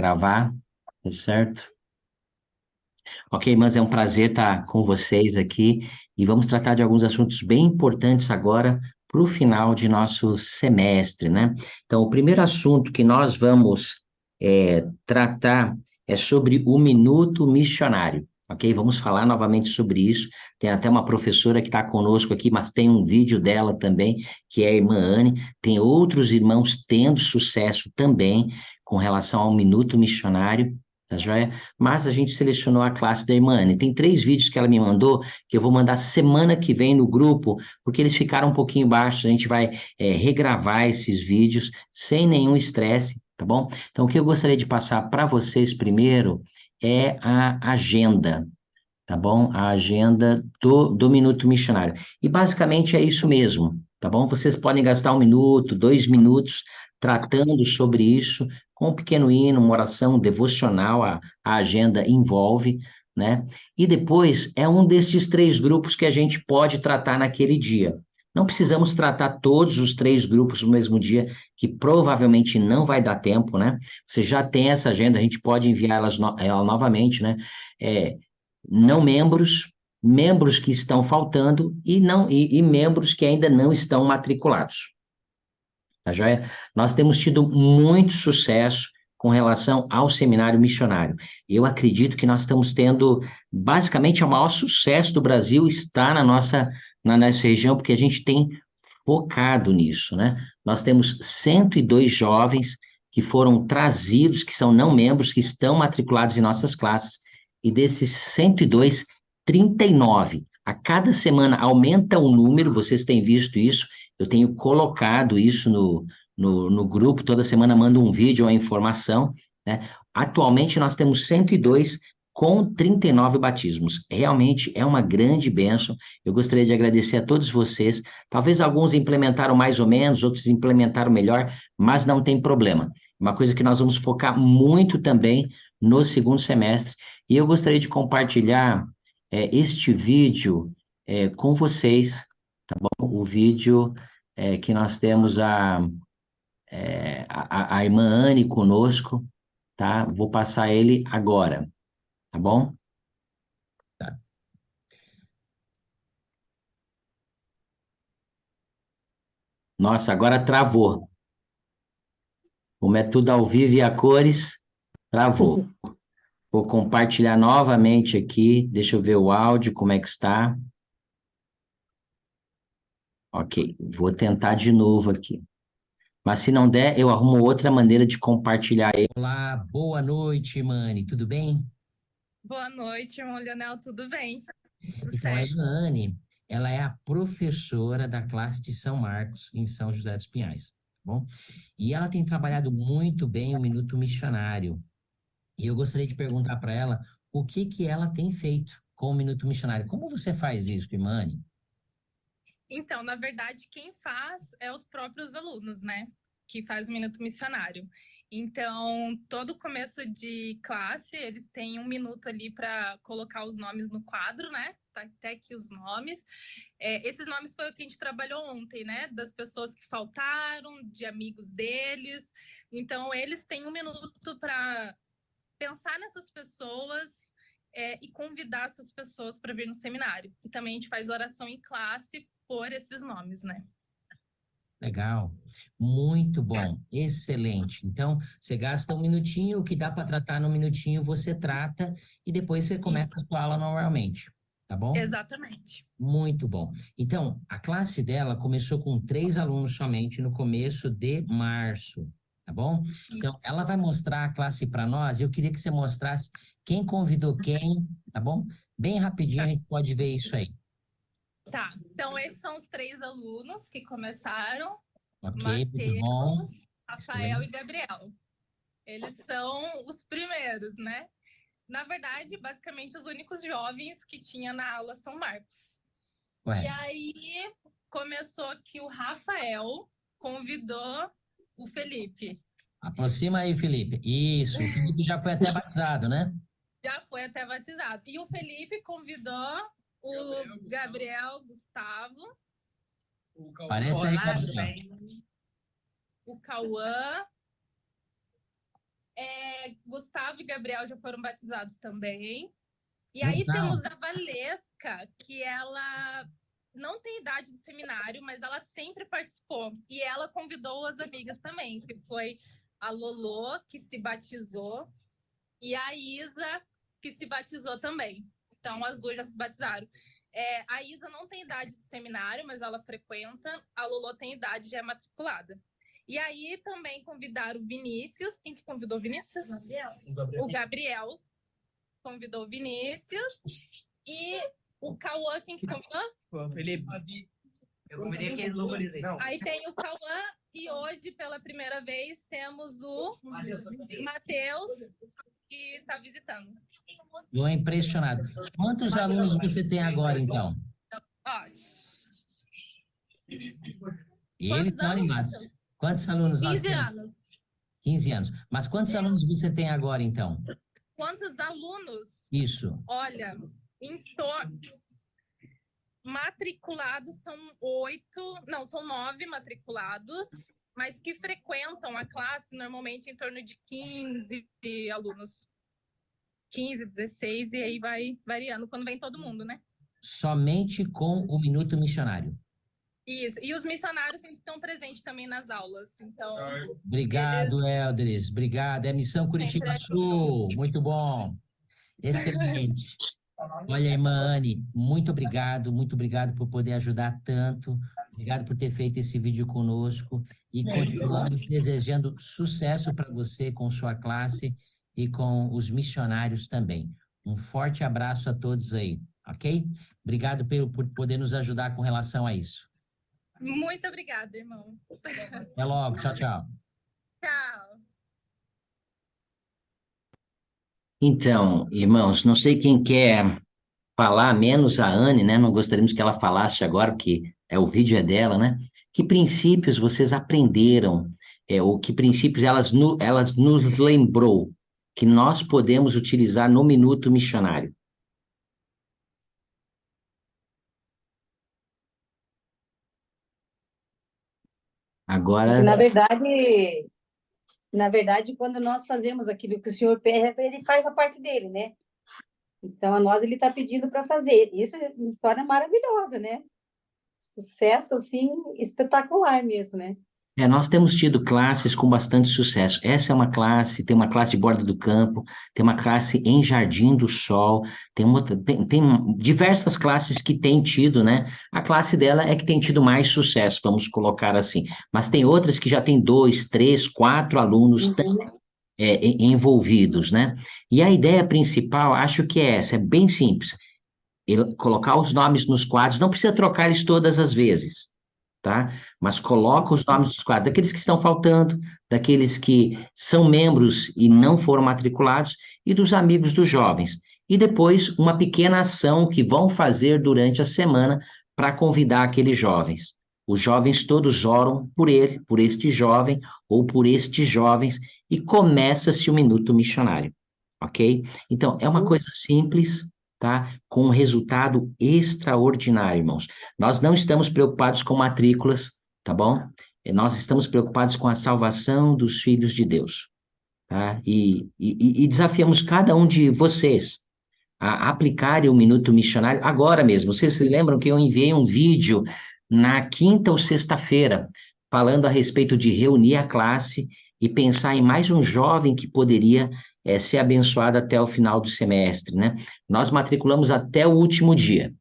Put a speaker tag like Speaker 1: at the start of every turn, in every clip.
Speaker 1: Gravar, tá certo? Ok, mas é um prazer estar com vocês aqui e vamos tratar de alguns assuntos bem importantes agora para o final de nosso semestre, né? Então, o primeiro assunto que nós vamos tratar é sobre o Minuto Missionário, ok? Vamos falar novamente sobre isso. Tem até uma professora que está conosco aqui, mas tem um vídeo dela também, que é a irmã Anne. Tem outros irmãos tendo sucesso também com relação ao Minuto Missionário. Tá joia? Mas a gente selecionou a classe da irmã Anne. Tem 3 vídeos que ela me mandou, que eu vou mandar semana que vem no grupo, porque eles ficaram um pouquinho baixos. A gente vai regravar esses vídeos sem nenhum estresse, tá bom? Então, o que eu gostaria de passar para vocês primeiro é a agenda, tá bom? A agenda do Minuto Missionário. E basicamente é isso mesmo, tá bom? Vocês podem gastar 1 minuto, 2 minutos tratando sobre isso, com um pequeno hino, uma oração devocional, a agenda envolve, né? E depois é um desses 3 grupos que a gente pode tratar naquele dia. Não precisamos tratar todos os 3 grupos no mesmo dia, que provavelmente não vai dar tempo, né? Você já tem essa agenda, a gente pode enviar ela novamente, né? É, não membros, membros que estão faltando e membros que ainda não estão matriculados. Tá joia? Nós temos tido muito sucesso com relação ao seminário missionário. Eu acredito que nós estamos tendo, basicamente, o maior sucesso do Brasil está na nossa região, porque a gente tem focado nisso, né? Nós temos 102 jovens que foram trazidos, que são não membros, que estão matriculados em nossas classes, e desses 102, 39. A cada semana aumenta o número, vocês têm visto isso, eu tenho colocado isso no grupo, toda semana mando um vídeo, uma informação, né? Atualmente nós temos 102 com 39 batismos. Realmente é uma grande bênção. Eu gostaria de agradecer a todos vocês. Talvez alguns implementaram mais ou menos, outros implementaram melhor, mas não tem problema. Uma coisa que nós vamos focar muito também no segundo semestre. E eu gostaria de compartilhar este vídeo com vocês, o vídeo que nós temos a irmã Anne conosco, tá? Vou passar ele agora, tá bom?
Speaker 2: Tá.
Speaker 1: Nossa, agora travou. Como é tudo ao vivo e a cores, travou. Vou compartilhar novamente aqui. Deixa eu ver o áudio, como é que está. Ok, vou tentar de novo aqui. Mas se não der, eu arrumo outra maneira de compartilhar ele.
Speaker 2: Olá, boa noite, Mani, tudo bem?
Speaker 3: Boa noite, irmão Leonel, tudo bem? Tudo
Speaker 2: Então, a
Speaker 3: certo.
Speaker 2: irmã Anne, ela é a professora da classe de São Marcos, em São José dos Pinhais, tá bom? E ela tem trabalhado muito bem o Minuto Missionário. E eu gostaria de perguntar para ela o que que ela tem feito com o Minuto Missionário. Como você faz isso, irmã Anne?
Speaker 3: Então, na verdade, quem faz é os próprios alunos, né? Que faz o Minuto Missionário. Então, todo começo de classe, eles têm 1 minuto ali para colocar os nomes no quadro, né? Tá até aqui os nomes. Esses nomes foi o que a gente trabalhou ontem, né? Das pessoas que faltaram, de amigos deles. Então, eles têm 1 minuto para pensar nessas pessoas e convidar essas pessoas para vir no seminário. E também a gente faz oração em classe por esses nomes, né?
Speaker 2: Legal, muito bom, excelente. Então, você gasta 1 minutinho, o que dá para tratar no minutinho, você trata e depois você começa a
Speaker 3: Isso,
Speaker 2: sua aula normalmente, tá bom?
Speaker 3: exatamente.
Speaker 2: Muito bom. Então, a classe dela começou com 3 alunos somente no começo de março, tá bom? Então,
Speaker 3: Isso.
Speaker 2: ela vai mostrar a classe para nós. Eu queria que você mostrasse quem convidou quem, tá bom? Bem rapidinho a
Speaker 3: Tá.
Speaker 2: gente pode ver isso aí.
Speaker 3: Tá. Então, esses são os 3 alunos que começaram:
Speaker 2: Ok, muito bom.
Speaker 3: Matheus, Rafael
Speaker 2: Excelente.
Speaker 3: e Gabriel. Eles são os primeiros, né? Na verdade, basicamente, os únicos jovens que tinha na aula São Marcos. E
Speaker 2: Correto.
Speaker 3: aí começou que o Rafael convidou o Felipe.
Speaker 2: Aproxima aí, Felipe. Isso, o Felipe já foi até batizado, né?
Speaker 3: Já foi até batizado. E o Felipe convidou o Gabriel, Gustavo,
Speaker 2: Parece aí,
Speaker 4: Olá, tudo
Speaker 2: Gabriel.
Speaker 4: bem?
Speaker 3: o Cauã, Gustavo e Gabriel já foram batizados também. E aí temos a Valesca, que ela não tem idade de seminário, mas ela sempre participou. E ela convidou as amigas também, que foi a Lolo, que se batizou, e a Isa, que se batizou também. Então, as duas já se batizaram. A Isa não tem idade de seminário, mas ela frequenta. A Lolo tem idade, já é matriculada. E aí também convidaram o Vinícius. Quem que convidou o Vinícius? O Gabriel convidou o Vinícius. E o Cauã, quem que convidou?
Speaker 4: O Felipe. Eu convidei aqueles horrorizei.
Speaker 3: Aí tem o Cauã e hoje, pela primeira vez, temos o Matheus, que está visitando.
Speaker 2: Estou impressionado. Quantos alunos você tem agora, então?
Speaker 3: Ó,
Speaker 2: Eles estão animados. Quantos alunos nós
Speaker 3: 15
Speaker 2: temos?
Speaker 3: anos.
Speaker 2: 15 anos. Mas quantos alunos você tem agora, então?
Speaker 3: Quantos alunos?
Speaker 2: Isso.
Speaker 3: Olha, matriculados são 9 matriculados, mas que frequentam a classe normalmente em torno de 15 alunos. 15, 16, e aí vai variando quando vem todo mundo, né?
Speaker 2: Somente com o Minuto Missionário.
Speaker 3: Isso, e os missionários sempre estão presentes também nas aulas, então...
Speaker 2: Obrigado, Eldris, obrigado. É Missão Curitiba Sul, muito bom. Excelente. Olha, irmã Anne, muito obrigado por poder ajudar tanto. Obrigado por ter feito esse vídeo conosco e continuamos desejando sucesso para você com sua classe e com os missionários também. Um forte abraço a todos aí, ok? Obrigado por poder nos ajudar com relação a isso.
Speaker 3: Muito obrigada, irmão.
Speaker 2: Até logo, tchau, tchau.
Speaker 3: Tchau.
Speaker 1: Então, irmãos, não sei quem quer falar, menos a Anne, né? Não gostaríamos que ela falasse agora, porque o vídeo é dela, né? Que princípios vocês aprenderam, ou que princípios elas nos lembrou que nós podemos utilizar no Minuto Missionário? Agora,
Speaker 5: Porque, na verdade, quando nós fazemos aquilo que o Senhor pede, ele faz a parte dele, né? Então, a nós ele está pedindo para fazer. Isso é uma história maravilhosa, né? Sucesso, assim, espetacular mesmo, né?
Speaker 1: nós temos tido classes com bastante sucesso. Essa é uma classe, tem uma classe de borda do campo, tem uma classe em Jardim do Sol, tem diversas classes que têm tido, né? A classe dela é que tem tido mais sucesso, vamos colocar assim. Mas tem outras que já tem 2, 3, 4 alunos envolvidos, né? E a ideia principal, acho que é essa, é bem simples. Colocar os nomes nos quadros, não precisa trocar eles todas as vezes, tá? Mas coloca os nomes dos quadros, daqueles que estão faltando, daqueles que são membros e não foram matriculados, e dos amigos dos jovens. E depois, uma pequena ação que vão fazer durante a semana para convidar aqueles jovens. Os jovens todos oram por ele, por este jovem, ou por estes jovens, e começa-se o Minuto Missionário, ok? Então, é uma coisa simples, tá? Com um resultado extraordinário, irmãos. Nós não estamos preocupados com matrículas, tá bom? Nós estamos preocupados com a salvação dos filhos de Deus, tá? E desafiamos cada um de vocês a aplicarem o Minuto Missionário agora mesmo. Vocês se lembram que eu enviei um vídeo na quinta ou sexta-feira falando a respeito de reunir a classe e pensar em mais um jovem que poderia ser abençoado até o final do semestre, né? Nós matriculamos até o último dia,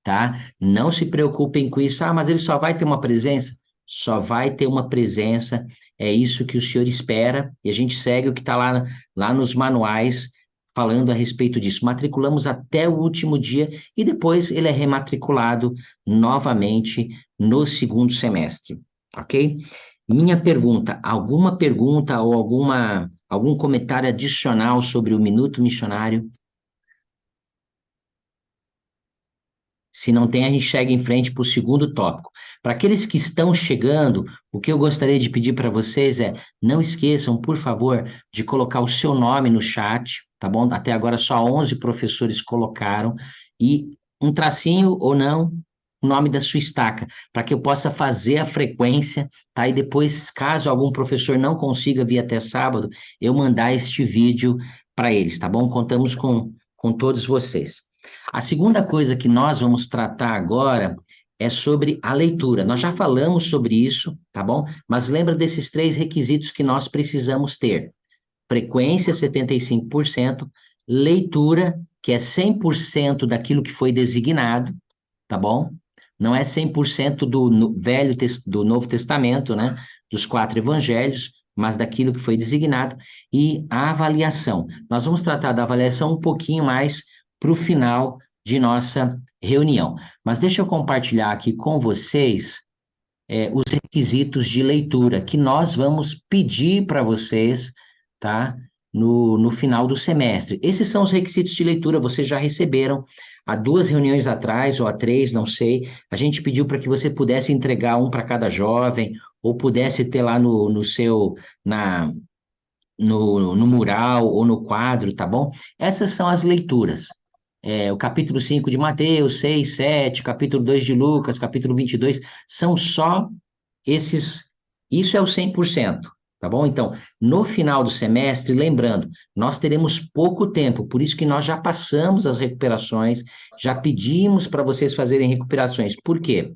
Speaker 1: tá? Não se preocupem com isso. Ah, mas ele só vai ter uma presença? Só vai ter uma presença, é isso que o Senhor espera, e a gente segue o que está lá nos manuais, falando a respeito disso. Matriculamos até o último dia, e depois ele é rematriculado novamente no segundo semestre, ok? Minha pergunta, alguma pergunta ou algum comentário adicional sobre o Minuto Missionário? Se não tem, a gente segue em frente para o segundo tópico. Para aqueles que estão chegando, o que eu gostaria de pedir para vocês é, não esqueçam, por favor, de colocar o seu nome no chat, tá bom? Até agora só 11 professores colocaram, e um tracinho ou não, o nome da sua estaca, para que eu possa fazer a frequência, tá? E depois, caso algum professor não consiga vir até sábado, eu mandar este vídeo para eles, tá bom? Contamos com todos vocês. A segunda coisa que nós vamos tratar agora é sobre a leitura. Nós já falamos sobre isso, tá bom? Mas lembra desses 3 requisitos que nós precisamos ter: frequência, 75%, leitura, que é 100% daquilo que foi designado, tá bom? Não é 100% do Novo Testamento, né? Dos 4 evangelhos, mas daquilo que foi designado, e a avaliação. Nós vamos tratar da avaliação um pouquinho mais para o final de nossa reunião. Mas deixa eu compartilhar aqui com vocês os requisitos de leitura que nós vamos pedir para vocês, tá? No final do semestre. Esses são os requisitos de leitura, vocês já receberam há 2 reuniões atrás, ou há 3, não sei. A gente pediu para que você pudesse entregar um para cada jovem, ou pudesse ter lá no seu, no mural ou no quadro, tá bom? Essas são as leituras. O capítulo 5 de Mateus, 6, 7, capítulo 2 de Lucas, capítulo 22, são só esses, isso é o 100%, tá bom? Então, no final do semestre, lembrando, nós teremos pouco tempo, por isso que nós já passamos as recuperações, já pedimos para vocês fazerem recuperações. Por quê?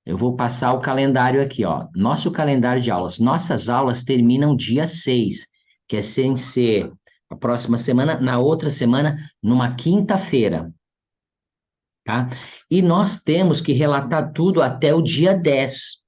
Speaker 1: Eu vou passar o calendário aqui, ó. Nosso calendário de aulas. Nossas aulas terminam dia 6, que é sem ser a próxima semana, na outra semana, numa quinta-feira, tá? E nós temos que relatar tudo até o dia 10.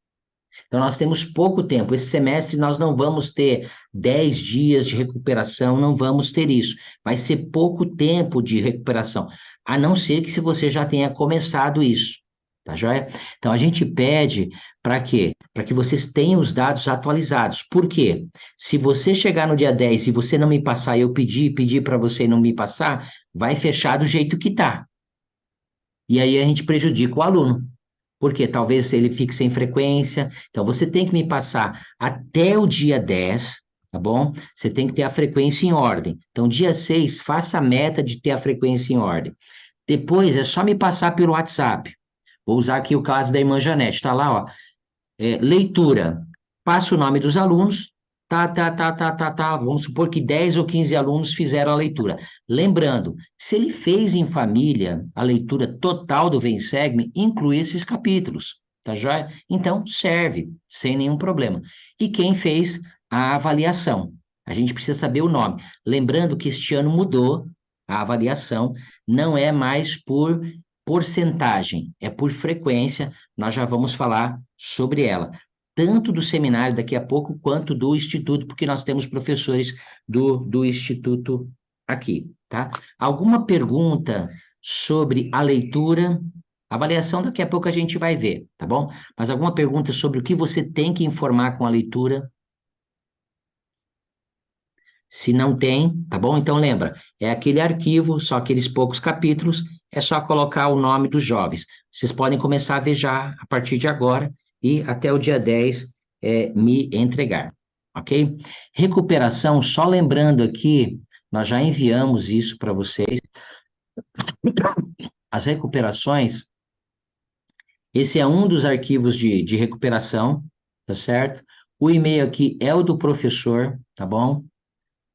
Speaker 1: Então, nós temos pouco tempo. Esse semestre nós não vamos ter 10 dias de recuperação, não vamos ter isso. Vai ser pouco tempo de recuperação, a não ser que se você já tenha começado isso, tá joia? Então, a gente pede para quê? Para que vocês tenham os dados atualizados. Por quê? Se você chegar no dia 10 e você não me passar, e eu pedir para você não me passar, vai fechar do jeito que tá. E aí a gente prejudica o aluno. Porque talvez ele fique sem frequência. Então, você tem que me passar até o dia 10, tá bom? Você tem que ter a frequência em ordem. Então, dia 6, faça a meta de ter a frequência em ordem. Depois, é só me passar pelo WhatsApp. Vou usar aqui o caso da irmã Janete. Tá lá, ó. Leitura. Passa o nome dos alunos. Tá. Vamos supor que 10 ou 15 alunos fizeram a leitura. Lembrando, se ele fez em família a leitura total do Vem Segue-me, inclui esses capítulos, tá joia? Então, serve, sem nenhum problema. E quem fez a avaliação? A gente precisa saber o nome. Lembrando que este ano mudou a avaliação, não é mais por porcentagem, é por frequência, nós já vamos falar sobre ela tanto do seminário daqui a pouco, quanto do Instituto, porque nós temos professores do Instituto aqui, tá? Alguma pergunta sobre a leitura? A avaliação daqui a pouco a gente vai ver, tá bom? Mas alguma pergunta sobre o que você tem que informar com a leitura? Se não tem, tá bom? Então lembra, é aquele arquivo, só aqueles poucos capítulos, é só colocar o nome dos jovens. Vocês podem começar a ver já a partir de agora e até o dia 10 me entregar, ok? Recuperação, só lembrando aqui, nós já enviamos isso para vocês. As recuperações, esse é um dos arquivos de recuperação, tá certo? O e-mail aqui é o do professor, tá bom?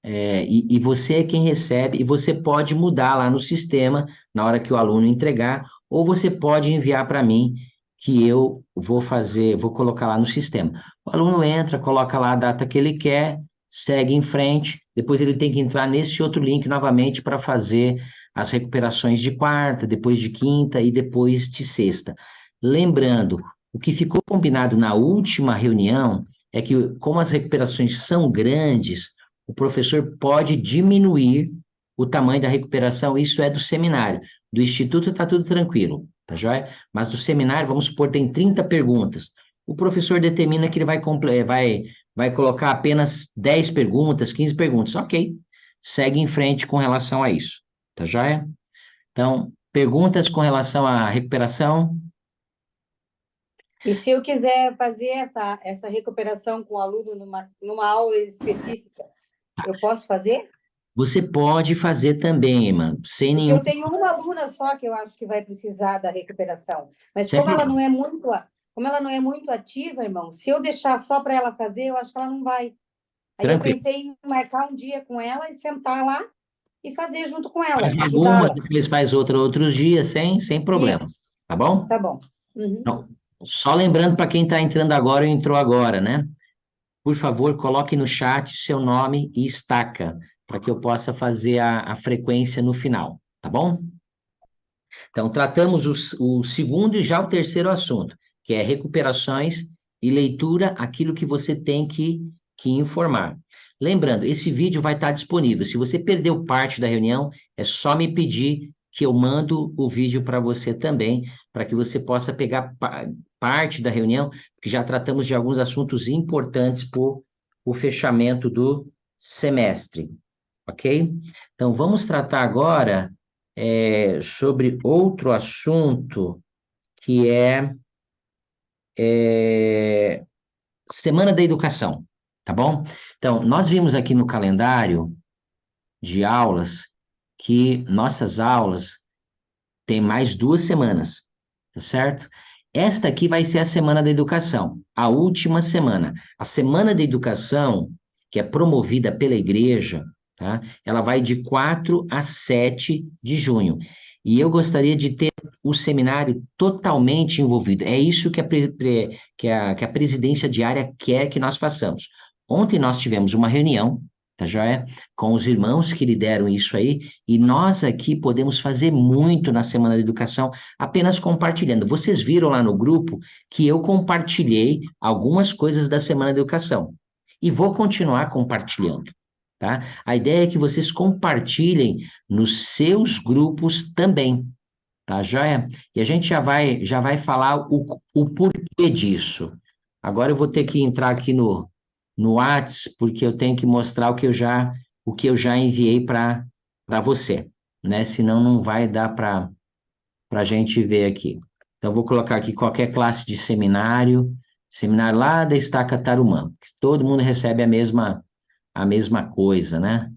Speaker 1: E você é quem recebe, e você pode mudar lá no sistema na hora que o aluno entregar, ou você pode enviar para mim, que eu vou colocar lá no sistema. O aluno entra, coloca lá a data que ele quer, segue em frente, depois ele tem que entrar nesse outro link novamente para fazer as recuperações de quarta, depois de quinta e depois de sexta. Lembrando, o que ficou combinado na última reunião é que, como as recuperações são grandes, o professor pode diminuir o tamanho da recuperação, isso é do seminário. Do instituto está tudo tranquilo, tá joia? Mas do seminário, vamos supor, tem 30 perguntas. O professor determina que ele vai colocar apenas 10 perguntas, 15 perguntas. Ok, segue em frente com relação a isso, tá joia? Então, perguntas com relação à recuperação?
Speaker 5: E se eu quiser fazer essa recuperação com o aluno numa aula específica, eu posso fazer?
Speaker 1: Você pode fazer também, irmã, sem
Speaker 5: Porque
Speaker 1: nenhum...
Speaker 5: eu tenho uma aluna só que eu acho que vai precisar da recuperação. Mas
Speaker 1: Sem
Speaker 5: como ela
Speaker 1: problema.
Speaker 5: não é muito, como ela não é muito ativa, irmão, se eu deixar só para ela fazer, eu acho que ela não vai. Aí eu
Speaker 1: Tranquilo.
Speaker 5: pensei em marcar um dia com ela e sentar lá e fazer junto com ela,
Speaker 1: Faz alguma,
Speaker 5: ajudá-la.
Speaker 1: depois faz outra outros dias, sem problema.
Speaker 5: Isso,
Speaker 1: Tá bom?
Speaker 5: tá bom. Uhum.
Speaker 1: Então, só lembrando para quem está entrando agora ou entrou agora, né? Por favor, coloque no chat seu nome e estaca, para que eu possa fazer a frequência no final, tá bom? Então, tratamos o segundo e já o terceiro assunto, que é recuperações e leitura, aquilo que você tem que informar. Lembrando, esse vídeo vai estar disponível. Se você perdeu parte da reunião, é só me pedir que eu mando o vídeo para você também, para que você possa pegar parte da reunião, porque já tratamos de alguns assuntos importantes para o fechamento do semestre, ok? Então, vamos tratar agora sobre outro assunto que é Semana da Educação, tá bom? Então, nós vimos aqui no calendário de aulas que nossas aulas têm mais 2 semanas, tá certo? Esta aqui vai ser a Semana da Educação, a última semana. A Semana da Educação, que é promovida pela igreja, tá? Ela vai de 4 a 7 de junho. E eu gostaria de ter o seminário totalmente envolvido. É isso que a presidência diária quer que nós façamos. Ontem nós tivemos uma reunião, tá joia? Com os irmãos que lideram isso aí, e nós aqui podemos fazer muito na Semana da Educação, apenas compartilhando. Vocês viram lá no grupo que eu compartilhei algumas coisas da Semana da Educação, e vou continuar compartilhando. Tá? A ideia é que vocês compartilhem nos seus grupos também, tá, joia? E a gente já vai falar o porquê disso. Agora eu vou ter que entrar aqui no Whats, porque eu tenho que mostrar o que eu já enviei para você, né? Senão não vai dar para a gente ver aqui. Então, vou colocar aqui qualquer classe de seminário lá da Estaca Tarumã, que todo mundo recebe a mesma coisa, né?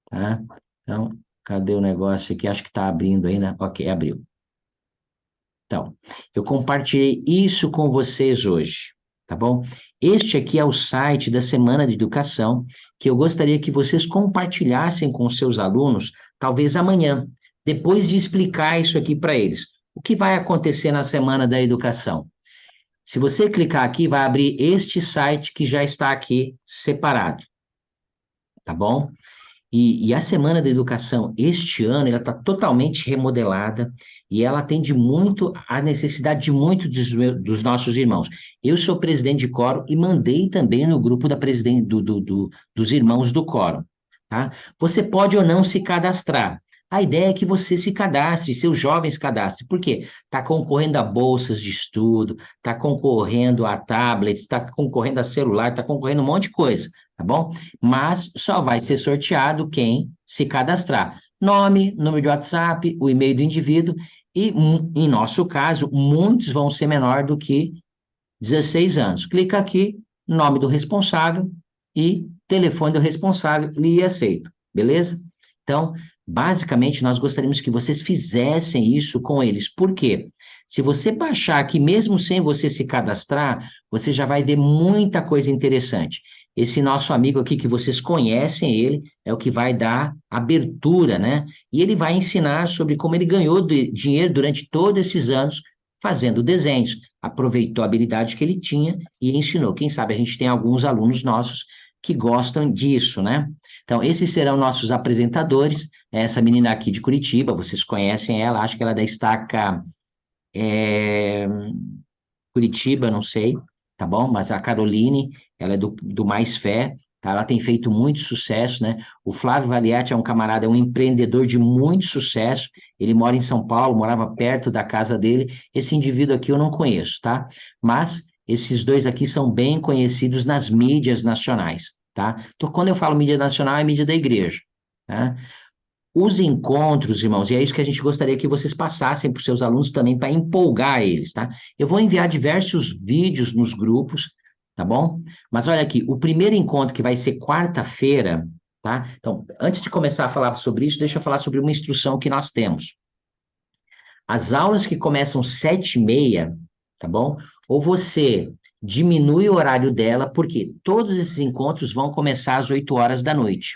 Speaker 1: Tá? Então, cadê o negócio aqui? Acho que está abrindo aí, né? Ok, abriu. Então, eu compartilhei isso com vocês hoje, tá bom? Este aqui é o site da Semana de Educação, que eu gostaria que vocês compartilhassem com seus alunos, talvez amanhã, depois de explicar isso aqui para eles. O que vai acontecer na Semana da Educação? Se você clicar aqui, vai abrir este site que já está aqui separado, tá bom? E a Semana da Educação, este ano, ela está totalmente remodelada e ela atende muito à necessidade de muitos dos nossos irmãos. Eu sou presidente de coro e mandei também no grupo dos irmãos do coro, tá? Você pode ou não se cadastrar. A ideia é que você se cadastre, seus jovens cadastrem. Por quê? Está concorrendo a bolsas de estudo, está concorrendo a tablet, está concorrendo a celular, está concorrendo a um monte de coisa, tá bom? Mas só vai ser sorteado quem se cadastrar. Nome, número de WhatsApp, o e-mail do indivíduo, e em nosso caso, muitos vão ser menor do que 16 anos. Clica aqui, nome do responsável e telefone do responsável, e aceito, beleza? Então, basicamente, nós gostaríamos que vocês fizessem isso com eles. Por quê? Se você baixar aqui, mesmo sem você se cadastrar, você já vai ver muita coisa interessante. Esse nosso amigo aqui, que vocês conhecem ele, é o que vai dar abertura, né? E ele vai ensinar sobre como ele ganhou dinheiro durante todos esses anos fazendo desenhos. Aproveitou a habilidade que ele tinha e ensinou. Quem sabe a gente tem alguns alunos nossos que gostam disso, né? Então, esses serão nossos apresentadores. Essa menina aqui de Curitiba, vocês conhecem ela, acho que ela é da Estaca Curitiba, não sei, tá bom? Mas a Caroline, ela é do Mais Fé, tá? Ela tem feito muito sucesso, né? O Flávio Valiati é um camarada, é um empreendedor de muito sucesso. Ele mora em São Paulo, morava perto da casa dele. Esse indivíduo aqui eu não conheço, tá? Mas esses dois aqui são bem conhecidos nas mídias nacionais, tá? Então, quando eu falo mídia nacional, é mídia da igreja, tá? Os encontros, irmãos, e é isso que a gente gostaria que vocês passassem para os seus alunos também, para empolgar eles, tá? Eu vou enviar diversos vídeos nos grupos, tá bom? Mas olha aqui, o primeiro encontro, que vai ser quarta-feira, tá? Então, antes de começar a falar sobre isso, deixa eu falar sobre uma instrução que nós temos. As aulas que começam 7h30, tá bom? Ou você diminui o horário dela, porque todos esses encontros vão começar às 8 horas da noite.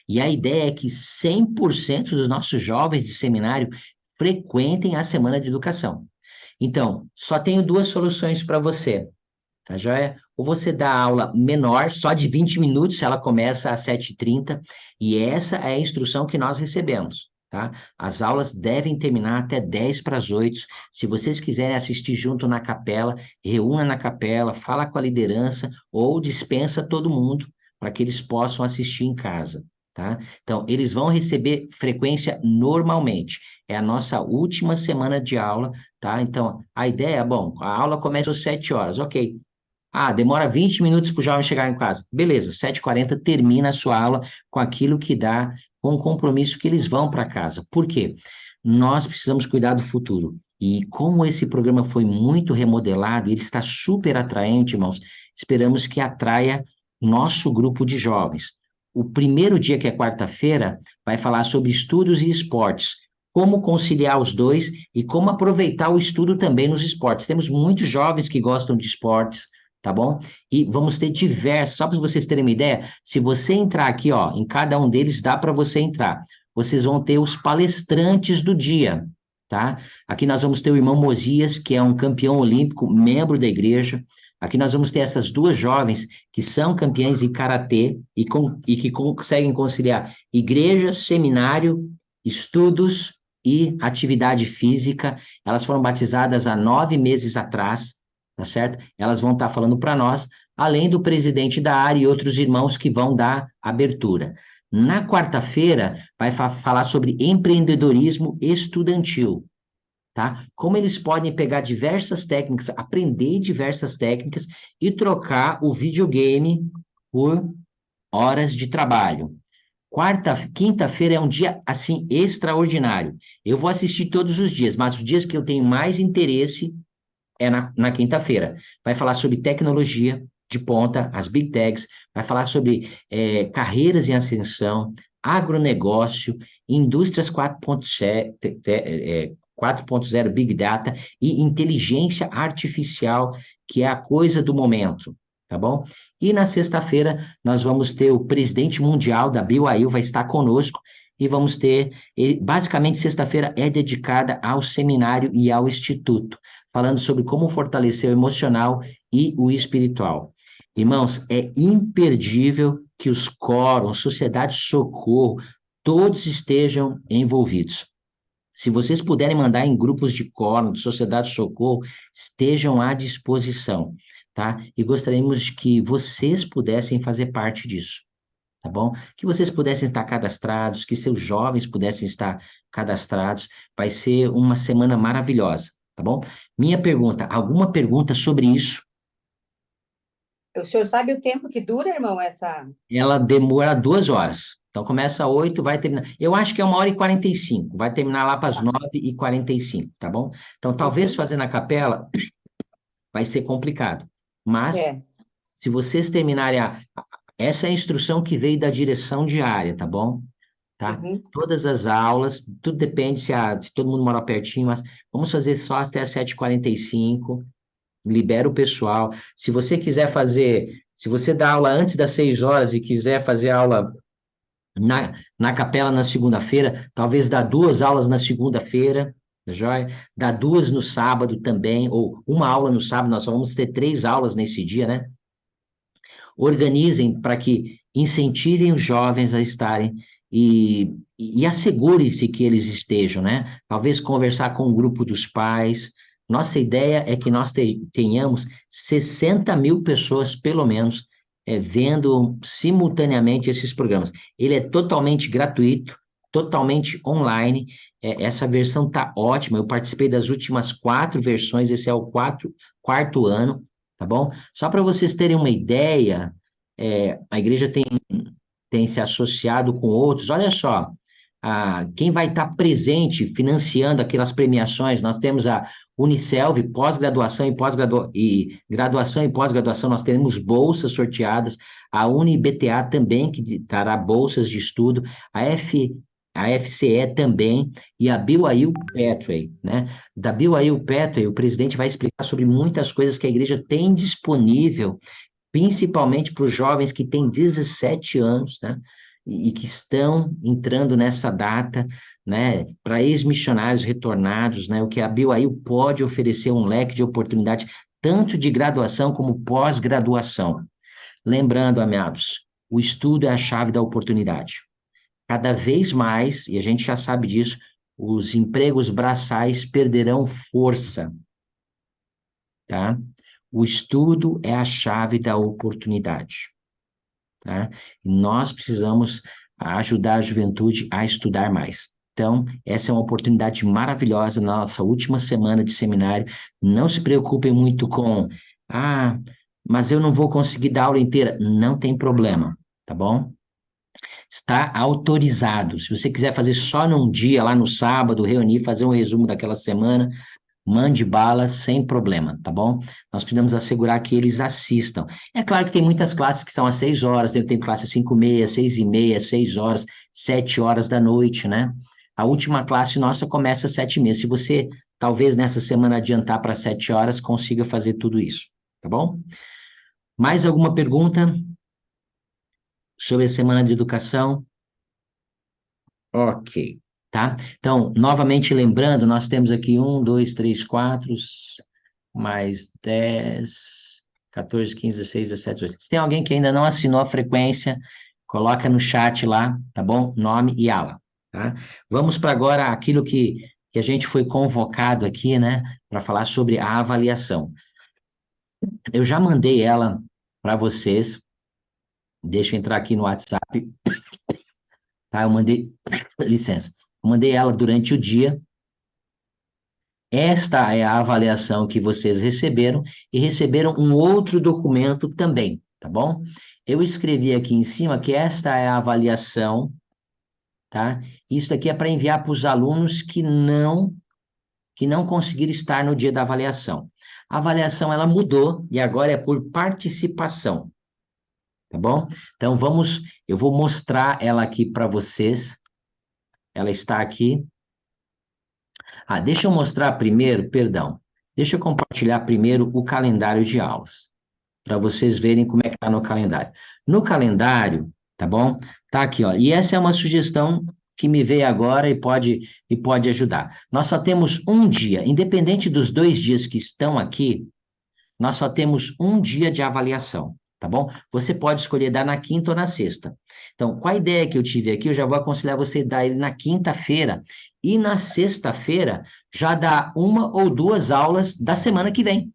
Speaker 1: E a ideia é que 100% dos nossos jovens de seminário frequentem a semana de educação. Então, só tenho duas soluções para você, tá joia? Ou você dá aula menor, só de 20 minutos, ela começa às 7h30, e essa é a instrução que nós recebemos, tá? As aulas devem terminar até 7h50. Se vocês quiserem assistir junto na capela, reúna na capela, fala com a liderança ou dispensa todo mundo para que eles possam assistir em casa, tá? Então, eles vão receber frequência normalmente. É a nossa última semana de aula, tá? Então, a ideia, bom, a aula começa às 7 horas, ok. Ah, demora 20 minutos para o jovem chegar em casa. Beleza, 7h40 termina a sua aula com aquilo que dá, com o compromisso que eles vão para casa. Por quê? Nós precisamos cuidar do futuro. E como esse programa foi muito remodelado, e ele está super atraente, irmãos, esperamos que atraia nosso grupo de jovens. O primeiro dia, que é quarta-feira, vai falar sobre estudos e esportes, como conciliar os dois e como aproveitar o estudo também nos esportes. Temos muitos jovens que gostam de esportes, tá bom? E vamos ter diversos, só para vocês terem uma ideia, se você entrar aqui, ó, em cada um deles dá para você entrar. Vocês vão ter os palestrantes do dia, tá? Aqui nós vamos ter o irmão Mosias, que é um campeão olímpico, membro da igreja. Aqui nós vamos ter essas duas jovens que são campeãs em karatê e que conseguem conciliar igreja, seminário, estudos e atividade física. Elas foram batizadas há 9 meses atrás, tá certo? Elas vão estar falando para nós, além do presidente da área e outros irmãos que vão dar abertura. Na quarta-feira, vai falar sobre empreendedorismo estudantil, tá? Como eles podem pegar diversas técnicas, aprender diversas técnicas e trocar o videogame por horas de trabalho. Quinta-feira é um dia, assim, extraordinário. Eu vou assistir todos os dias, mas os dias que eu tenho mais interesse é na quinta-feira. Vai falar sobre tecnologia de ponta, as Big Techs, vai falar sobre carreiras em ascensão, agronegócio, indústrias 4.0 Big Data e inteligência artificial, que é a coisa do momento, tá bom? E na sexta-feira nós vamos ter o presidente mundial da BYU, vai estar conosco, e vamos ter, basicamente, sexta-feira é dedicada ao seminário e ao instituto, falando sobre como fortalecer o emocional e o espiritual. Irmãos, é imperdível que os quóruns, Sociedade de Socorro, todos estejam envolvidos. Se vocês puderem mandar em grupos de quórum, de Sociedade de Socorro, estejam à disposição, tá? E gostaríamos que vocês pudessem fazer parte disso, tá bom? Que vocês pudessem estar cadastrados, que seus jovens pudessem estar cadastrados. Vai ser uma semana maravilhosa, tá bom? Minha pergunta, alguma pergunta sobre isso?
Speaker 5: O senhor sabe o tempo que dura, irmão, essa...
Speaker 1: Ela demora 2 horas. Então, começa às 8, vai terminar. Eu acho que é 1h45, vai terminar lá para as 9h45, tá bom? Então, talvez fazer na capela vai ser complicado. Mas,
Speaker 5: É.
Speaker 1: se vocês terminarem essa é a instrução que veio da direção diária, tá bom? Tá?
Speaker 5: Uhum.
Speaker 1: Todas as aulas, tudo depende se todo mundo mora pertinho, mas vamos fazer só até as 7h45, libera o pessoal. Se você quiser fazer, se você dá aula antes das 6 horas e quiser fazer aula na capela na segunda-feira, talvez dá 2 aulas na segunda-feira, tá joia? Dá 2 no sábado também, ou uma aula no sábado, nós só vamos ter 3 aulas nesse dia, né? Organizem para que incentivem os jovens a estarem e assegure-se que eles estejam, né? Talvez conversar com o grupo dos pais. Nossa ideia é que nós tenhamos 60 mil pessoas, pelo menos, vendo simultaneamente esses programas. Ele é totalmente gratuito, totalmente online. Essa versão está ótima. Eu participei das últimas 4 versões, esse é o quarto ano, tá bom? Só para vocês terem uma ideia, a igreja tem se associado com outros. Olha só, quem vai estar presente financiando aquelas premiações, nós temos Unicelv, pós-graduação e graduação e pós-graduação, nós teremos bolsas sorteadas, a UniBTA também, que dará bolsas de estudo, a FCE também, e a BYU Pathway, né? Da BYU Pathway, o presidente vai explicar sobre muitas coisas que a igreja tem disponível, principalmente para os jovens que têm 17 anos, né? E que estão entrando nessa data, né? Para ex-missionários retornados, né? O que a BYU pode oferecer um leque de oportunidade, tanto de graduação como pós-graduação. Lembrando, amados, o estudo é a chave da oportunidade. Cada vez mais, e a gente já sabe disso, os empregos braçais perderão força, tá? O estudo é a chave da oportunidade, tá? E nós precisamos ajudar a juventude a estudar mais. Então, essa é uma oportunidade maravilhosa na nossa última semana de seminário. Não se preocupem muito com, mas eu não vou conseguir dar a aula inteira. Não tem problema, tá bom? Está autorizado. Se você quiser fazer só num dia, lá no sábado, reunir, fazer um resumo daquela semana, mande bala sem problema, tá bom? Nós precisamos assegurar que eles assistam. É claro que tem muitas classes que são às 6 horas, tem classe às 5h30, 6h30, 6 horas, 7 horas da noite, né? A última classe nossa começa às 7h30. Se você, talvez nessa semana adiantar para 7 horas, consiga fazer tudo isso, tá bom? Mais alguma pergunta sobre a semana de educação? Ok, tá? Então, novamente lembrando, nós temos aqui 1, 2, 3, 4, mais 10, 14, 15, 16, 17, 18. Se tem alguém que ainda não assinou a frequência, coloca no chat lá, tá bom? Nome e aula, tá? Vamos para agora aquilo que a gente foi convocado aqui, né? Para falar sobre a avaliação. Eu já mandei ela para vocês. Deixa eu entrar aqui no WhatsApp. Tá? Eu mandei, licença, eu mandei ela durante o dia. Esta é a avaliação que vocês receberam e receberam um outro documento também, tá bom? Eu escrevi aqui em cima que esta é a avaliação, tá? Isso aqui é para enviar para os alunos que não conseguiram estar no dia da avaliação. A avaliação ela mudou e agora é por participação, tá bom? Então eu vou mostrar ela aqui para vocês. Ela está aqui. Deixa eu mostrar primeiro, perdão. Deixa eu compartilhar primeiro o calendário de aulas, para vocês verem como é que está no calendário. No calendário, tá bom? Tá aqui, ó. E essa é uma sugestão que me veio agora e pode ajudar. Nós só temos um dia, independente dos 2 dias que estão aqui, nós só temos um dia de avaliação, tá bom? Você pode escolher dar na quinta ou na sexta. Então, com a ideia que eu tive aqui, eu já vou aconselhar você a dar ele na quinta-feira e na sexta-feira já dá 1 ou 2 aulas da semana que vem.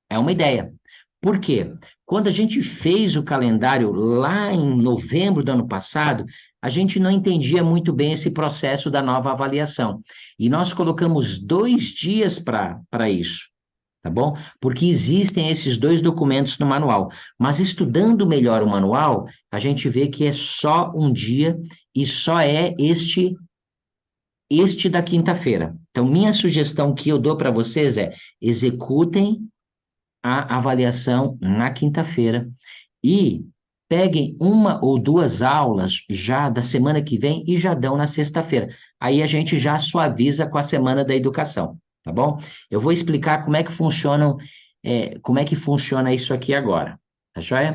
Speaker 1: É uma ideia. Por quê? Quando a gente fez o calendário lá em novembro do ano passado, a gente não entendia muito bem esse processo da nova avaliação. E nós colocamos 2 dias para isso, tá bom? Porque existem esses 2 documentos no manual. Mas estudando melhor o manual, a gente vê que é só um dia e só é este da quinta-feira. Então, minha sugestão que eu dou para vocês é: executem a avaliação na quinta-feira e peguem 1 ou 2 aulas já da semana que vem e já dão na sexta-feira. Aí a gente já suaviza com a semana da educação, tá bom? Eu vou explicar como é que funciona isso aqui agora, tá joia?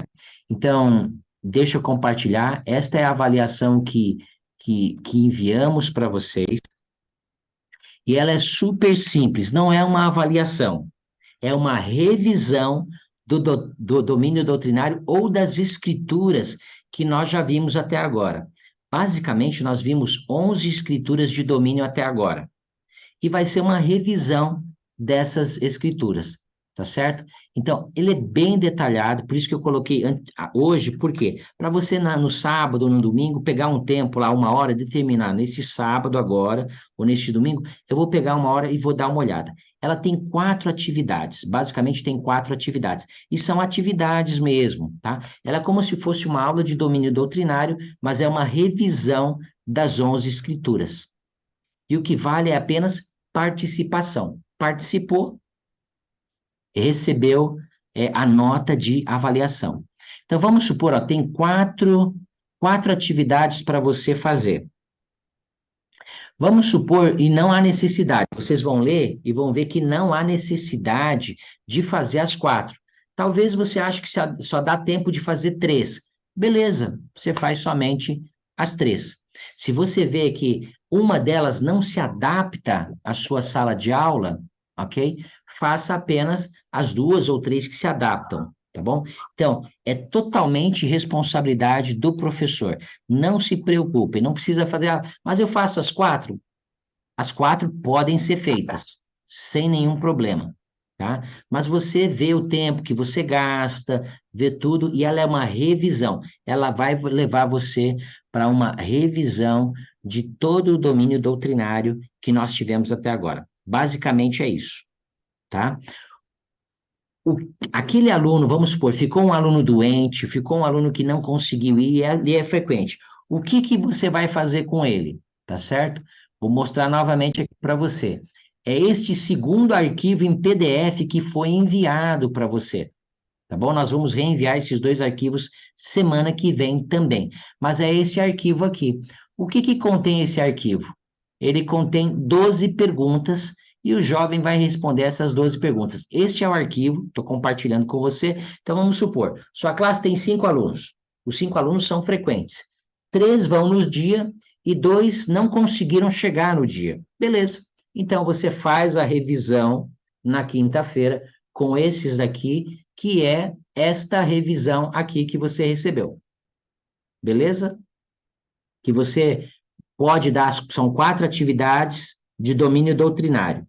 Speaker 1: Então, deixa eu compartilhar. Esta é a avaliação que enviamos para vocês. E ela é super simples, não é uma avaliação, é uma revisão do domínio doutrinário ou das escrituras que nós já vimos até agora. Basicamente, nós vimos 11 escrituras de domínio até agora. E vai ser uma revisão dessas escrituras, tá certo? Então, ele é bem detalhado, por isso que eu coloquei hoje, por quê? Para você no sábado ou no domingo pegar um tempo lá, 1 hora, determinar nesse sábado agora, ou neste domingo, eu vou pegar 1 hora e vou dar uma olhada. Ela tem 4 atividades, basicamente tem 4 atividades, e são atividades mesmo, tá? Ela é como se fosse uma aula de domínio doutrinário, mas é uma revisão das 11 escrituras. E o que vale é apenas participação, participou, recebeu a nota de avaliação. Então, vamos supor, ó, tem quatro atividades para você fazer. Vamos supor, e não há necessidade. Vocês vão ler e vão ver que não há necessidade de fazer as 4. Talvez você ache que só dá tempo de fazer 3. Beleza, você faz somente as 3. Se você vê que uma delas não se adapta à sua sala de aula, ok? Faça apenas as 2 ou 3 que se adaptam, tá bom? Então, é totalmente responsabilidade do professor. Não se preocupe, não precisa fazer, mas eu faço as 4. As 4 podem ser feitas, sem nenhum problema, tá? Mas você vê o tempo que você gasta, vê tudo, e ela é uma revisão. Ela vai levar você para uma revisão de todo o domínio doutrinário que nós tivemos até agora. Basicamente é isso, tá? Aquele aluno, vamos supor, ficou um aluno doente, ficou um aluno que não conseguiu ir, e é frequente. O que você vai fazer com ele? Tá certo? Vou mostrar novamente aqui para você. É este segundo arquivo em PDF que foi enviado para você. Tá bom? Nós vamos reenviar esses 2 arquivos semana que vem também. Mas é esse arquivo aqui. O que contém esse arquivo? Ele contém 12 perguntas e o jovem vai responder essas 12 perguntas. Este é o arquivo, estou compartilhando com você. Então, vamos supor, sua classe tem 5 alunos. Os 5 alunos são frequentes. 3 vão no dia e 2 não conseguiram chegar no dia. Beleza. Então, você faz a revisão na quinta-feira com esses daqui, que é esta revisão aqui que você recebeu. Beleza? Que você pode dar, são 4 atividades de domínio doutrinário.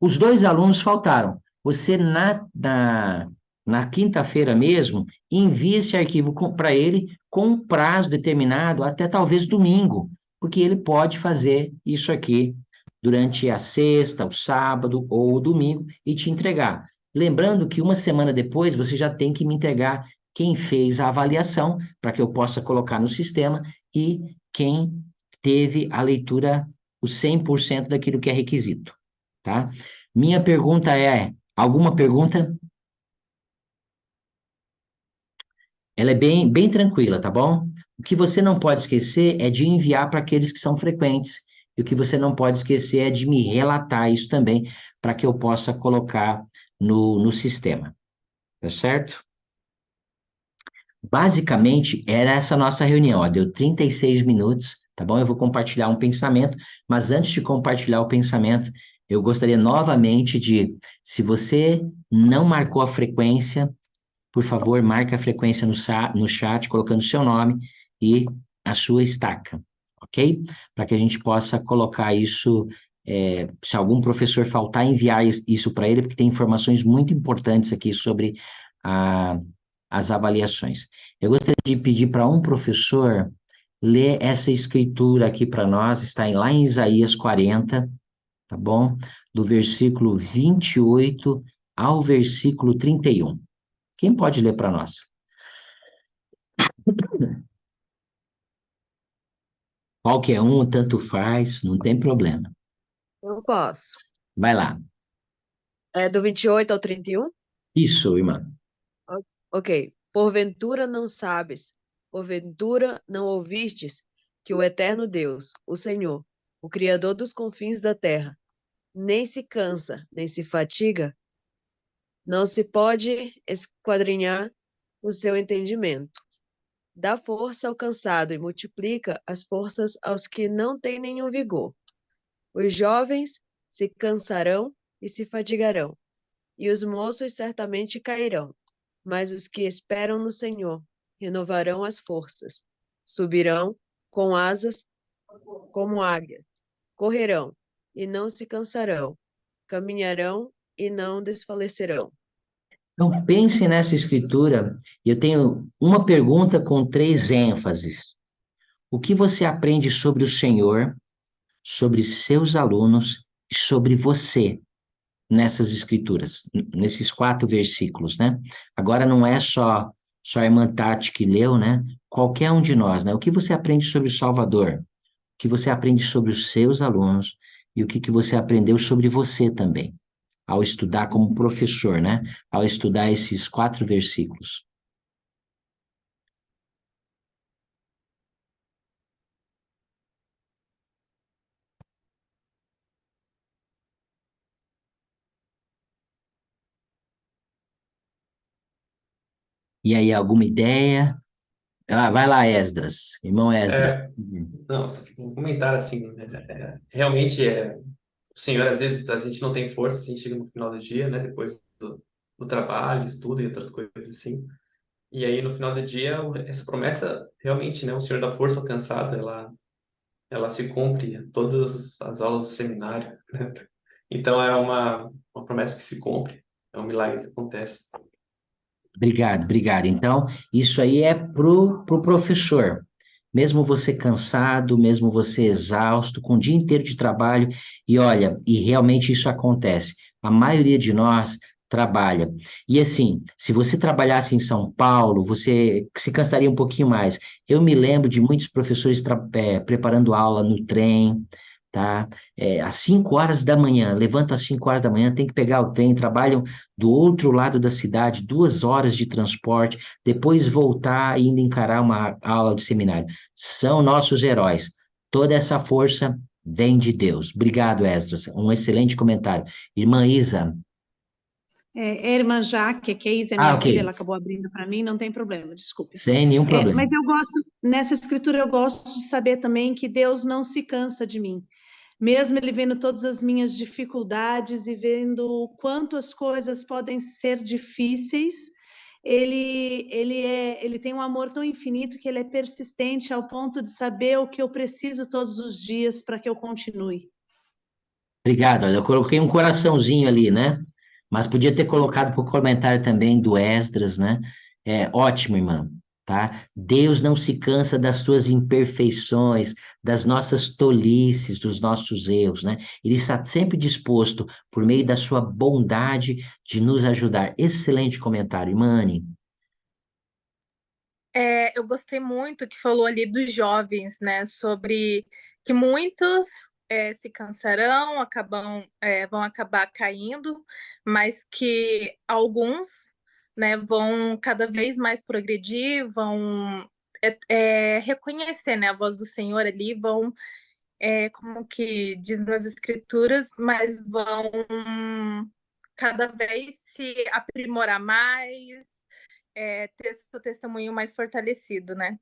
Speaker 1: Os 2 alunos faltaram. Você, na quinta-feira mesmo, envia esse arquivo para ele com um prazo determinado até talvez domingo, porque ele pode fazer isso aqui durante a sexta, o sábado ou o domingo e te entregar. Lembrando que uma semana depois você já tem que me entregar quem fez a avaliação, para que eu possa colocar no sistema, e quem teve a leitura, o 100% daquilo que é requisito. Tá? Minha pergunta é, alguma pergunta? Ela é bem tranquila, tá bom? O que você não pode esquecer é de enviar para aqueles que são frequentes, e o que você não pode esquecer é de me relatar isso também, para que eu possa colocar no sistema, tá certo? Basicamente, era essa nossa reunião, ó, deu 36 minutos, tá bom? Eu vou compartilhar um pensamento, mas antes de compartilhar o pensamento, eu gostaria novamente de, se você não marcou a frequência, por favor, marque a frequência no chat, colocando seu nome e a sua estaca, ok? Para que a gente possa colocar isso, se algum professor faltar, enviar isso para ele, porque tem informações muito importantes aqui sobre as avaliações. Eu gostaria de pedir para um professor ler essa escritura aqui para nós, está lá em Isaías 40, tá bom? Do versículo 28 ao versículo 31. Quem pode ler para nós? Qualquer um, tanto faz, não tem problema.
Speaker 6: Eu posso.
Speaker 1: Vai lá.
Speaker 6: É do 28 ao 31?
Speaker 1: Isso, irmã.
Speaker 6: Ok. Porventura não sabes, porventura não ouvistes que o eterno Deus, o Senhor, o Criador dos confins da terra, nem se cansa, nem se fatiga, não se pode esquadrinhar o seu entendimento. Dá força ao cansado e multiplica as forças aos que não têm nenhum vigor. Os jovens se cansarão e se fatigarão, e os moços certamente cairão. Mas os que esperam no Senhor renovarão as forças, subirão com asas como águias, correrão e não se cansarão, caminharão e não desfalecerão.
Speaker 1: Então, pense nessa escritura. Eu tenho uma pergunta com 3 ênfases. O que você aprende sobre o Senhor, sobre seus alunos e sobre você nessas escrituras, nesses 4 versículos, né? Agora não é só a irmã Tati que leu, né? Qualquer um de nós, né? O que você aprende sobre o Salvador? O que você aprende sobre os seus alunos? E o que você aprendeu sobre você também? ao estudar como professor, né? Ao estudar esses 4 versículos. E aí, alguma ideia? Ah, vai lá, Esdras, irmão Esdras.
Speaker 7: É, não, só um comentário assim, né? Realmente o Senhor, às vezes, a gente não tem força, assim, chega no final do dia, né? Depois do trabalho, estudo e outras coisas assim. E aí, no final do dia, essa promessa, realmente, né? O Senhor da força alcançada, ela se cumpre em todas as aulas do seminário, né? Então, é uma promessa que se cumpre, é um milagre que acontece.
Speaker 1: Obrigado, obrigado. Então, isso aí é pro professor. Mesmo você cansado, mesmo você exausto, com o dia inteiro de trabalho, e olha, e realmente isso acontece. A maioria de nós trabalha. E assim, se você trabalhasse em São Paulo, você se cansaria um pouquinho mais. Eu me lembro de muitos professores preparando aula no trem, tá? Às 5 horas da manhã, levantam às 5 horas da manhã, tem que pegar o trem, trabalham do outro lado da cidade, 2 horas de transporte, depois voltar e ainda encarar uma aula de seminário. São nossos heróis. Toda essa força vem de Deus. Obrigado, Esdras. Um excelente comentário. Irmã Isa.
Speaker 8: É a irmã Jaque, que a Isa é
Speaker 1: Ah,
Speaker 8: minha
Speaker 1: ok.
Speaker 8: filha, ela acabou abrindo para mim, não tem problema, desculpe.
Speaker 1: Sem nenhum problema.
Speaker 8: Mas eu gosto, nessa escritura, eu gosto de saber também que Deus não se cansa de mim. Mesmo Ele vendo todas as minhas dificuldades e vendo o quanto as coisas podem ser difíceis, ele tem um amor tão infinito que ele é persistente ao ponto de saber o que eu preciso todos os dias para que eu continue.
Speaker 1: Obrigado. Olha, eu coloquei um coraçãozinho ali, né? Mas podia ter colocado para o comentário também do Esdras, né? Ótimo, irmã, tá? Deus não se cansa das suas imperfeições, das nossas tolices, dos nossos erros, né? Ele está sempre disposto, por meio da sua bondade, de nos ajudar. Excelente comentário, irmã Anne.
Speaker 3: Eu gostei muito que falou ali dos jovens, né? Sobre que muitos se cansarão, vão acabar caindo, mas que alguns, né, vão cada vez mais progredir, vão reconhecer, né, a voz do Senhor ali, vão, como que diz nas Escrituras, mas vão cada vez se aprimorar mais, ter seu testemunho mais fortalecido, né?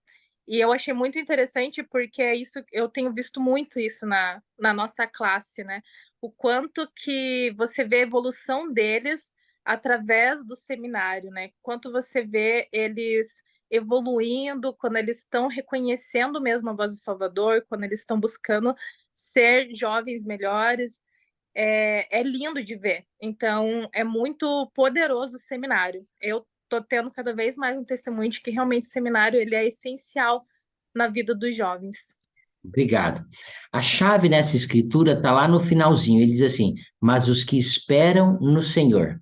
Speaker 3: E eu achei muito interessante porque é isso, eu tenho visto muito isso na nossa classe, né? O quanto que você vê a evolução deles através do seminário, né? Quanto você vê eles evoluindo, quando eles estão reconhecendo mesmo a voz do Salvador, quando eles estão buscando ser jovens melhores, é lindo de ver. Então, é muito poderoso o seminário. Eu estou tendo cada vez mais um testemunho de que realmente o seminário ele é essencial na vida dos jovens.
Speaker 1: Obrigado. A chave nessa escritura está lá no finalzinho. Ele diz assim: mas os que esperam no Senhor.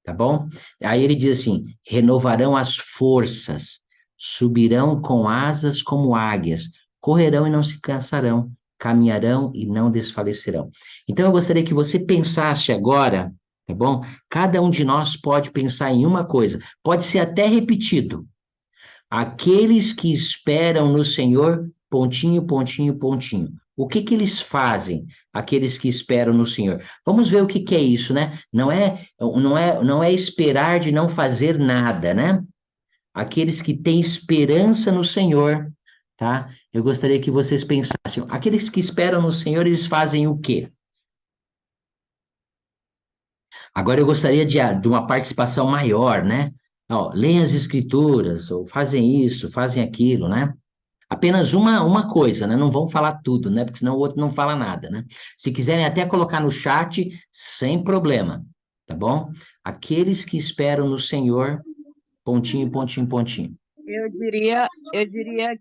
Speaker 1: Tá bom? Aí ele diz assim: renovarão as forças, subirão com asas como águias, correrão e não se cansarão, caminharão e não desfalecerão. Então eu gostaria que você pensasse agora, tá bom? Cada um de nós pode pensar em uma coisa, pode ser até repetido. Aqueles que esperam no Senhor, pontinho, pontinho, pontinho. O que que eles fazem, aqueles que esperam no Senhor? Vamos ver o que que é isso, né? Não é esperar de não fazer nada, né? Aqueles que têm esperança no Senhor, tá? Eu gostaria que vocês pensassem, aqueles que esperam no Senhor, eles fazem o quê? Agora eu gostaria de uma participação maior, né? Ó, leem as escrituras, ou fazem isso, fazem aquilo, né? Apenas uma coisa, né? Não vão falar tudo, né? Porque senão o outro não fala nada, né? Se quiserem até colocar no chat, sem problema, tá bom? Aqueles que esperam no Senhor, pontinho, pontinho, pontinho.
Speaker 6: Eu diria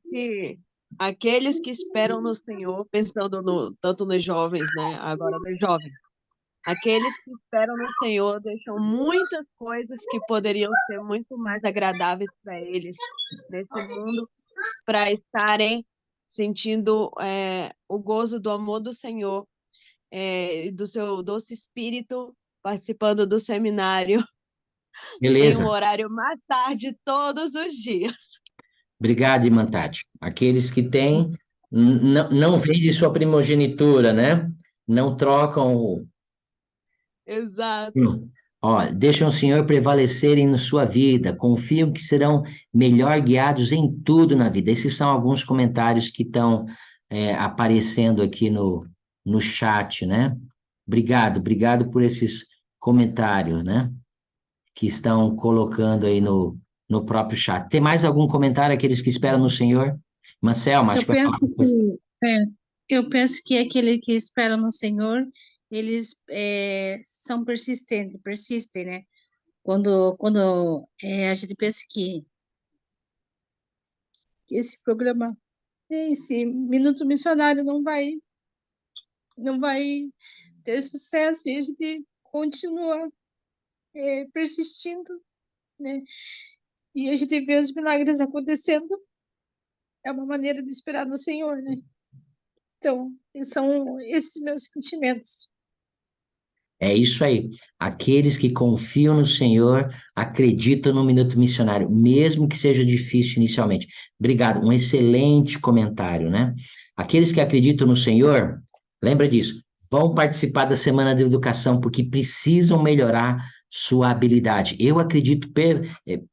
Speaker 6: que aqueles que esperam no Senhor, pensando tanto nos jovens, né? Agora nos jovens. Aqueles que esperam no Senhor deixam muitas coisas que poderiam ser muito mais agradáveis para eles nesse mundo, para estarem sentindo o gozo do amor do Senhor, do seu doce espírito participando do seminário em um
Speaker 1: Beleza.
Speaker 6: horário mais tarde todos os dias.
Speaker 1: Obrigado, irmã Tati. Aqueles que têm, não vendem sua primogenitura, né? Não trocam
Speaker 6: Exato.
Speaker 1: Ó, deixam o Senhor prevalecerem na sua vida, confiam que serão melhor guiados em tudo na vida. Esses são alguns comentários que estão aparecendo aqui no chat, né? Obrigado por esses comentários, né? Que estão colocando aí no próprio chat. Tem mais algum comentário, aqueles que esperam no Senhor? Marcelo, acho
Speaker 9: Eu
Speaker 1: que vai
Speaker 9: penso
Speaker 1: falar uma coisa.
Speaker 9: eu penso que aquele que espera no Senhor, eles são persistem, né? Quando a gente pensa que esse programa, esse Minuto Missionário não vai ter sucesso e a gente continua persistindo, né? E a gente vê os milagres acontecendo, é uma maneira de esperar no Senhor, né? Então, são esses meus sentimentos.
Speaker 1: É isso aí. Aqueles que confiam no Senhor acreditam no Minuto Missionário, mesmo que seja difícil inicialmente. Obrigado. Um excelente comentário, né? Aqueles que acreditam no Senhor, lembra disso, vão participar da Semana de Educação porque precisam melhorar sua habilidade. Eu acredito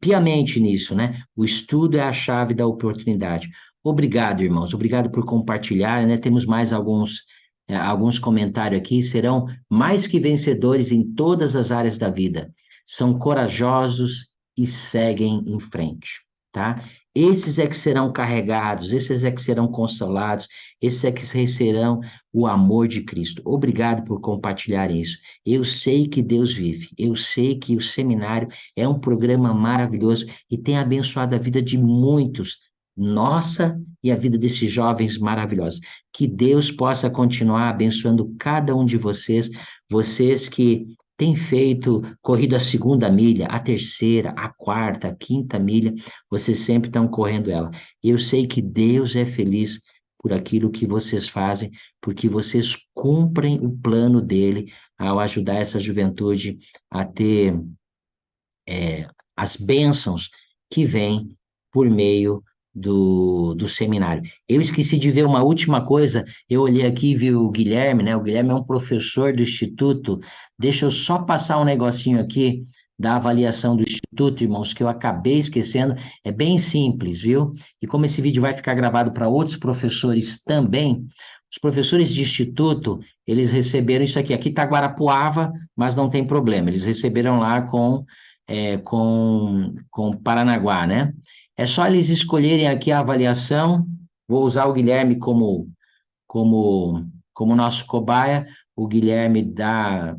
Speaker 1: piamente nisso, né? O estudo é a chave da oportunidade. Obrigado, irmãos. Obrigado por compartilhar, né? Temos mais alguns comentários aqui, serão mais que vencedores em todas as áreas da vida. São corajosos e seguem em frente, tá? Esses é que serão carregados, esses é que serão consolados, esses é que receberão o amor de Cristo. Obrigado por compartilhar isso. Eu sei que Deus vive, eu sei que o seminário é um programa maravilhoso e tem abençoado a vida de muitos, nossa e a vida desses jovens maravilhosos. Que Deus possa continuar abençoando cada um de vocês, vocês que têm feito, corrido a segunda milha, a terceira, a quarta, a quinta milha, vocês sempre estão correndo ela. Eu sei que Deus é feliz por aquilo que vocês fazem, porque vocês cumprem o plano dele ao ajudar essa juventude a ter as bênçãos que vêm por meio do seminário. Eu esqueci de ver uma última coisa, eu olhei aqui e vi o Guilherme, né? O Guilherme é um professor do Instituto. Deixa eu só passar um negocinho aqui da avaliação do Instituto, irmãos, que eu acabei esquecendo. É bem simples, viu? E como esse vídeo vai ficar gravado para outros professores também, os professores de Instituto, eles receberam isso aqui. Aqui está Guarapuava, mas não tem problema. Eles receberam lá com Paranaguá, né? É só eles escolherem aqui a avaliação. Vou usar o Guilherme como nosso cobaia. O Guilherme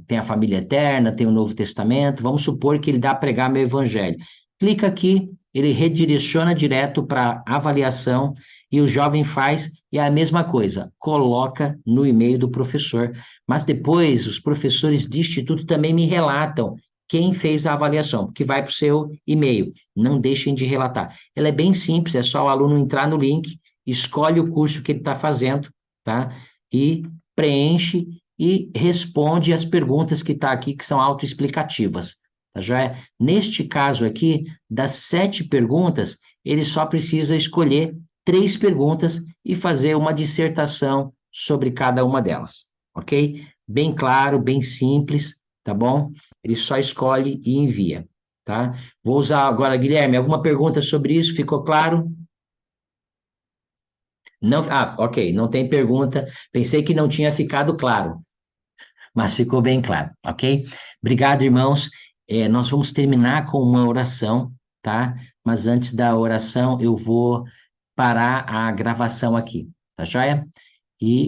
Speaker 1: tem a família eterna, tem o Novo Testamento. Vamos supor que ele dá a pregar meu evangelho. Clica aqui, ele redireciona direto para avaliação e o jovem faz, e é a mesma coisa, coloca no e-mail do professor. Mas depois, os professores de instituto também me relatam quem fez a avaliação, porque vai para o seu e-mail. Não deixem de relatar. Ela é bem simples, é só o aluno entrar no link, escolhe o curso que ele está fazendo, tá? E preenche e responde as perguntas que está aqui, que são autoexplicativas. Tá, joia? Neste caso aqui, das 7 perguntas, ele só precisa escolher 3 perguntas e fazer uma dissertação sobre cada uma delas, ok? Bem claro, bem simples, tá bom? Ele só escolhe e envia, tá? Vou usar agora, Guilherme, alguma pergunta sobre isso? Ficou claro? Não, ok, não tem pergunta. Pensei que não tinha ficado claro, mas ficou bem claro, ok? Obrigado, irmãos. Nós vamos terminar com uma oração, tá? Mas antes da oração, eu vou parar a gravação aqui, tá joia? E